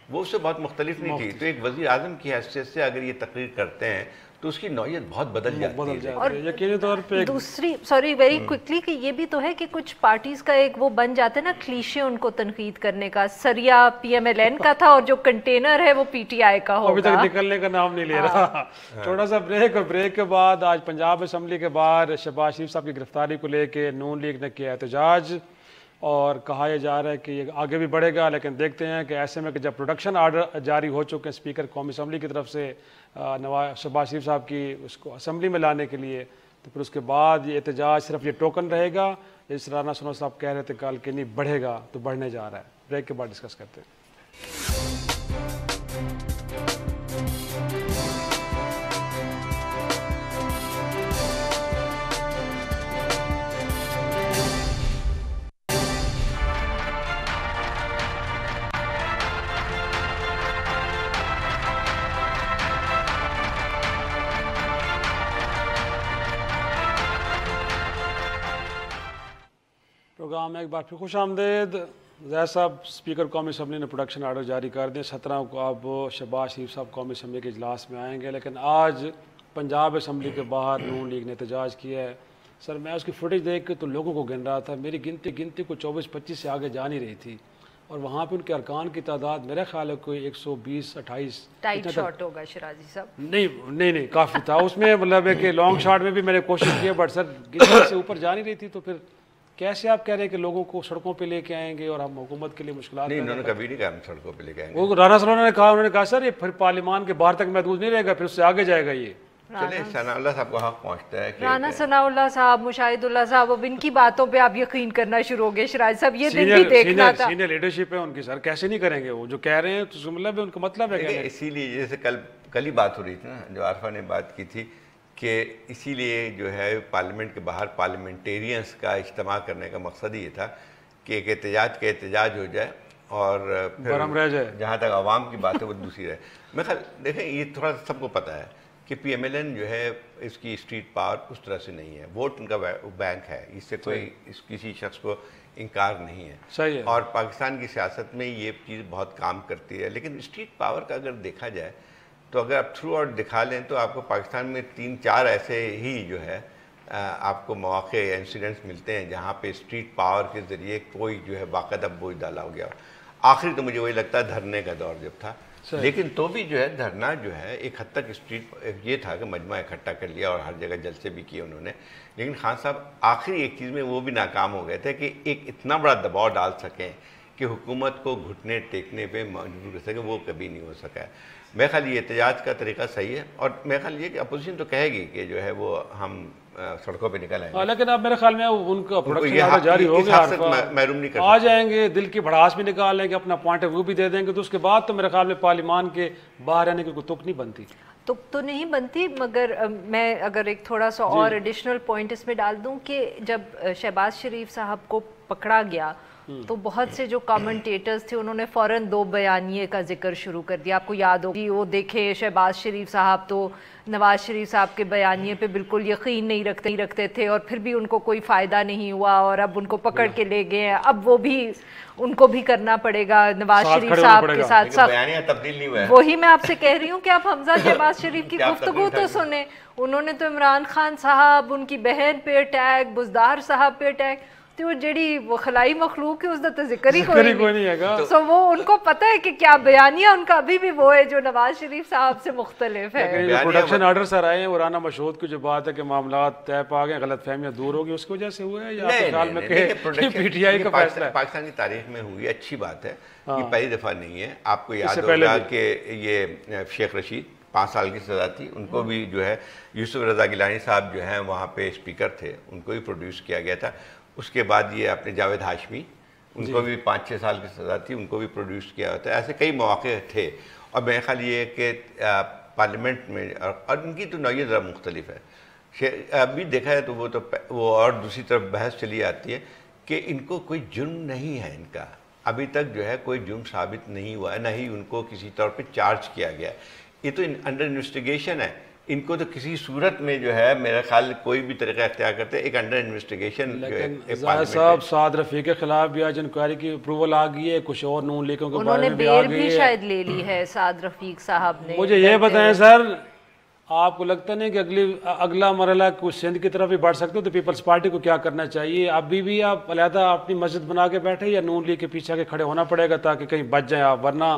وہ اس سے بہت مختلف نہیں تھی. تو ایک وزیر اعظم کی حیثیت سے اگر یہ تقریر کرتے ہیں تو اس کی نوعیت بہت بدل جاتی ہے. اور یقینی طور پہ دوسری ویری کوئکلی کہ یہ بھی تو ہے کہ کچھ پارٹیز کا ایک وہ بن جاتے ہیں نا کلیشے ان کو تنقید کرنے کا. سریا پی ایم ایل این کا تھا اور جو کنٹینر ہے وہ پی ٹی آئی کا ہوگا. ابھی تک نکلنے کا نام نہیں لے رہا. چھوٹا سا بریک، اور بریک کے بعد آج پنجاب اسمبلی کے باہر شہباز شریف صاحب کی گرفتاری کو لے کے نون لیگ نے کیا احتجاج، اور کہا یہ جا رہا ہے کہ یہ آگے بھی بڑھے گا. لیکن دیکھتے ہیں کہ ایسے میں کہ جب پروڈکشن آرڈر جاری ہو چکے ہیں اسپیکر قومی اسمبلی کی طرف سے شہباز شریف صاحب کی اس کو اسمبلی میں لانے کے لیے، تو پھر اس کے بعد یہ احتجاج صرف یہ ٹوکن رہے گا. اس رانا سنو صاحب کہہ رہے تھے کل کہ نہیں بڑھے گا، تو بڑھنے جا رہا ہے. بریک کے بعد ڈسکس کرتے ہیں. پروگرام میں ایک بار پھر خوش آمدید. زید صاحب، اسپیکر قومی اسمبلی نے پروڈکشن آرڈر جاری کر دیا. 17 کو اب شہباز شریف صاحب قومی اسمبلی کے اجلاس میں آئیں گے. لیکن آج پنجاب اسمبلی کے باہر نون لیگ نے احتجاج کیا ہے. سر میں اس کی فوٹیج دیکھ کے تو لوگوں کو گن رہا تھا، میری گنتی کو 24-25 سے آگے جا نہیں رہی تھی، اور وہاں پہ ان کے ارکان کی تعداد میرا خیال ہے کوئی 120-28. ٹائٹ شاٹ ہوگا شرازی صاحب. نہیں کافی تھا اس میں. مطلب ہے کہ لانگ شاٹ میں بھی میں نے کوشش کی، بٹ سر گنتی سے اوپر جا نہیں رہی تھی. تو پھر کیسے آپ کہہ رہے ہیں کہ لوگوں کو سڑکوں پہ لے کے آئیں گے اور ہم حکومت کے لیے مشکلات؟ نہیں، انہوں نے کبھی نہیں کہا ہم سڑکوں پہ لے کے آئیں گے. وہ رانا سلونا نے کہا، انہوں نے کہا سر یہ پھر پارلیمان کے باہر تک محدود نہیں رہے گا، پھر اس سے آگے جائے گا. یہ چلے ثناء اللہ صاحب کو حق پہنچتا ہے. رانا ثناء اللہ صاحب، مشاہد اللہ صاحب، اب ان کی باتوں پہ آپ یقین کرنا شروع ہو گئے. شراز صاحب یہ دن بھی دیکھنا تھا. سینئر لیڈرشپ ہے ان کی سر، کیسے نہیں کریں گے وہ جو کہہ رہے ہیں. تو مطلب ان کا مطلب ہے کہ اسی لیے جیسے کل ہی بات ہو رہی تھی نا، جو عارفہ نے بات کی تھی کہ اسی لیے جو ہے پارلیمنٹ کے باہر پارلیمنٹیرینس کا اجتماع کرنے کا مقصد یہ تھا کہ ایک احتجاج ہو جائے اور برہم رہ جائے. جہاں تک عوام کی بات ہے وہ دوسری رہے. میں خیال دیکھیں یہ تھوڑا سب کو پتہ ہے کہ پی ایم ایل این جو ہے اس کی اسٹریٹ پاور اس طرح سے نہیں ہے. ووٹ ان کا بینک ہے، اس سے کوئی کسی شخص کو انکار نہیں ہے. صحیح ہے. اور پاکستان کی سیاست میں یہ چیز بہت کام کرتی ہے. لیکن اسٹریٹ پاور کا اگر دیکھا جائے تو اگر آپ تھرو آؤٹ دکھا لیں تو آپ کو پاکستان میں 3-4 ایسے ہی جو ہے آپ کو مواقع یا انسیڈنٹس ملتے ہیں جہاں پہ اسٹریٹ پاور کے ذریعے کوئی جو ہے باقاعدہ بوجھ ڈالا ہو گیا. آخری تو مجھے وہی لگتا ہے دھرنے کا دور جب تھا. لیکن تو بھی جو ہے دھرنا جو ہے ایک حد تک اسٹریٹ یہ تھا کہ مجمع اکٹھا کر لیا اور ہر جگہ جلسے بھی کیے انہوں نے. لیکن خان صاحب آخری ایک چیز میں وہ بھی ناکام ہو گئے تھے کہ ایک اتنا بڑا دباؤ ڈال سکیں کہ حکومت کو گھٹنے ٹیکنے پہ مجبور کر سکیں، وہ کبھی نہیں ہو سکا ہے. میرے خیال یہ احتجاج کا طریقہ صحیح ہے. اور میرے خیال یہ کہ اپوزیشن تو کہے گی کہ جو ہے وہ ہم سڑکوں پہ نکل آئیں گے. لیکن اب میرے خیال میں ان کا پروڈکشن آرڈر جاری ہو گیا، محروم نہیں کر آ جائیں گے، دل کی بھڑاس بھی نکال لیں گے، اپنا پوائنٹ آف ویو بھی دے دیں گے. تو اس کے بعد تو میرے خیال میں پارلیمان کے باہر آنے کی کوئی تک نہیں بنتی. تک تو نہیں بنتی. مگر میں اگر ایک تھوڑا سا اور ایڈیشنل پوائنٹ اس میں ڈال دوں کہ جب شہباز شریف صاحب کو پکڑا گیا تو بہت سے جو کامنٹیٹرز تھے انہوں نے فوراً 2 بیانیے کا ذکر شروع کر دیا. آپ کو یاد ہوگی وہ دیکھیں شہباز شریف صاحب تو نواز شریف صاحب کے بیانیے پہ بالکل یقین نہیں رکھتے تھے اور پھر بھی ان کو کوئی فائدہ نہیں ہوا اور اب ان کو پکڑ کے لے گئے ہیں. اب وہ بھی ان کو بھی کرنا پڑے گا نواز شریف صاحب کے ساتھ. بیانیہ تبدیل نہیں ہوا ہے. وہی میں آپ سے کہہ رہی ہوں کہ آپ حمزہ شہباز شریف کی گفتگو تو سنیں. انہوں نے تو عمران خان صاحب, ان کی بہن پہ اٹیک, بزدار صاحب پہ اٹیک, تو جڑی وہ خلائی مخلوق ہے اس کا تو ذکر ہی کوئی نہیں ہے. سو وہ ان کو پتہ ہے کہ کیا بیانیہ ان کا ابھی بھی وہ ہے جو نواز شریف صاحب سے مختلف ہے. پروڈکشن آرڈر سر آئے ہیں وہ رانا مشہود کی جو بات ہے کہ معاملات طے پا گئے, غلط فہمیاں دور ہوگی, اس کی وجہ سے ہوئے ہیں یا آپ کے خیال میں کہ پی ٹی آئی کا فیصلہ ہے؟ پاکستان کی تاریخ میں ہوئی اچھی بات ہے, یہ پہلی دفعہ نہیں ہے. آپ کو یاد ہوگا کہ یہ شیخ رشید 5 سال کی سزا تھی, ان کو بھی جو ہے یوسف رضا گیلانی صاحب جو ہیں وہاں پہ اسپیکر تھے, ان کو بھی پروڈیوس کیا گیا تھا. اس کے بعد یہ اپنے جاوید ہاشمی, ان کو بھی 5-6 سال کی سزا تھی, ان کو بھی پروڈیوس کیا ہوتا ہے. ایسے کئی مواقع تھے. اور میرا خیال یہ ہے کہ پارلیمنٹ میں, اور ان کی تو نوعیت ذرا مختلف ہے. ابھی دیکھا ہے تو وہ اور دوسری طرف بحث چلی آتی ہے کہ ان کو کوئی جرم نہیں ہے, ان کا ابھی تک جو ہے کوئی جرم ثابت نہیں ہوا ہے, نہ ہی ان کو کسی طور پہ چارج کیا گیا. یہ تو انڈر انویسٹیگیشن ہے. ان کو تو کسی صورت میں جو ہے میرا خیال کوئی بھی طریقہ اختیار کرتے ہیں, ایک انڈر انویسٹیگیشن. لیکن زاہد صاحب سعد رفیق کے خلاف بھی آج انکوائری کی اپروول آ گئی ہے, کچھ اور نون لیکوں کے بارے میں بھی آ گئی ہے. انہوں نے بیل بھی شاید لے لی ہے سعد رفیق صاحب نے. مجھے یہ بتائیں سر, آپ کو لگتا نہیں کہ اگلا مرحلہ کچھ سندھ کی طرف بھی بڑھ سکتے ہو تو پیپلز پارٹی کو کیا کرنا چاہیے؟ ابھی بھی آپ علیحدہ اپنی مسجد بنا کے بیٹھے یا نون لیگ کے پیچھے کے کھڑے ہونا پڑے گا تاکہ کہیں بچ جائیں آپ؟ ورنہ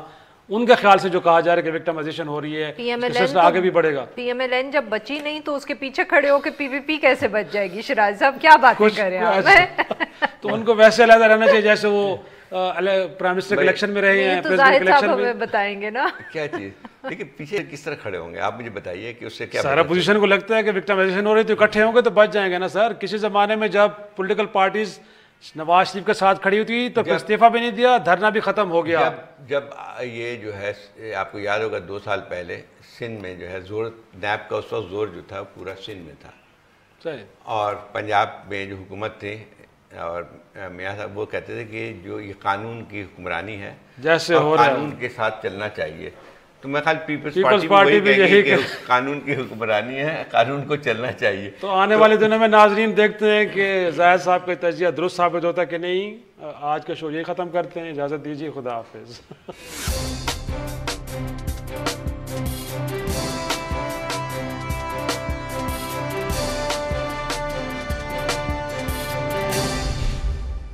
ان کے خیال سے جو کہا جا رہا ہے کہ وکٹمائزیشن ہو رہی ہے سلسلہ آگے بھی بڑھے گا. پی ایم ایل این جب بچی نہیں تو اس کے پیچھے کھڑے ہو کے پی وی پی کیسے بچ جائے گی؟ شیراز صاحب کیا باتیں کر رہے ہیں؟ تو ان کو ویسے علیحدہ رہنا چاہیے جیسے وہ پرائم منسٹر کے الیکشن میں رہے ہیں, پریزیڈنٹ کے الیکشن میں. بتائیں گے نا کیا چیز, لیکن پیچھے کس طرح کھڑے ہوں گے آپ مجھے بتائیے کہ اس سے کیا سارا پوزیشن کو لگتا ہے کہ وکٹمائزیشن ہو رہی ہے تو اکٹھے ہوں گے تو بچ جائیں گے نا سر. کسی زمانے میں جب پولیٹیکل پارٹیز نواز شریف کے ساتھ کھڑی ہوتی تو استعفیٰ بھی نہیں دیا, دھرنا بھی ختم ہو گیا. جب یہ جو ہے آپ کو یاد ہوگا 2 سال پہلے سندھ میں جو ہے زور نیب کا اس وقت زور جو تھا پورا سندھ میں تھا, اور پنجاب میں جو حکومت تھی اور میاں صاحب وہ کہتے تھے کہ جو یہ قانون کی حکمرانی ہے جیسے ہو رہا ہے قانون کے ساتھ چلنا چاہیے. تو میں خیال پیپلز پارٹی بھی یہی کہ قانون کی حکمرانی ہے, قانون کو چلنا چاہیے. تو آنے والے دنوں میں ناظرین دیکھتے ہیں کہ زاہد صاحب کا تجزیہ درست ثابت ہوتا ہے کہ نہیں. آج کا شو یہی ختم کرتے ہیں, اجازت دیجیے, خدا حافظ.